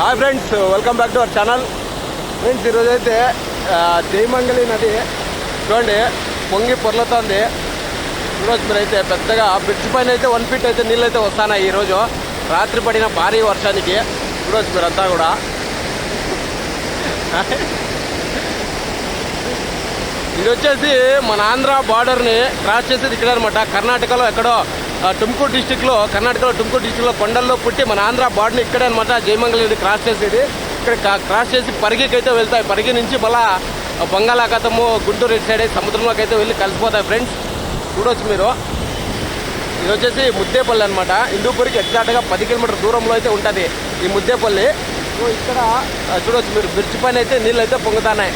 Hi friends, welcome back to our channel. Friends, ఈరోజైతే జయమంగళి నది చూడండి పొంగి పొర్లుతోంది. ఈరోజు మీరైతే పెద్దగా బ్రిడ్జ్ పైన అయితే 1 ఫీట్ అయితే నీళ్ళు అయితే వస్తున్నాయి. ఈరోజు రాత్రి పడిన భారీ వర్షానికి ఈరోజు మీరంతా కూడా ఇది వచ్చేసి మన ఆంధ్ర బార్డర్ని క్రాస్ చేసేది ఇక్కడ అనమాట. కర్ణాటకలో ఎక్కడో టుమ్కూరు డిస్టిక్లో, కర్ణాటకలో టుమ్కూరు డిస్టిక్లో కొండల్లో పుట్టి మన ఆంధ్ర బార్డర్ని ఇక్కడే అనమాట జయమంగళి క్రాస్ చేసేది. ఇక్కడ క్రాస్ చేసి పరిగికి అయితే వెళ్తాయి. పరిగి నుంచి మళ్ళా బంగాళాఖాతము గుంటూరు ఇటు సైడ్ సముద్రంలోకి అయితే వెళ్ళి కలిసిపోతాయి. ఫ్రెండ్స్, చూడవచ్చు మీరు. ఇది వచ్చేసి ముద్దేపల్లి అనమాట. హిందూపూర్కి ఎగ్జాక్ట్గా 10 కిలోమీటర్ దూరంలో అయితే ఉంటుంది ఈ ముద్దేపల్లి. సో ఇక్కడ చూడవచ్చు మీరు, బ్రిడ్జ్ పైన అయితే నీళ్ళు అయితే పొంగుతున్నాయి.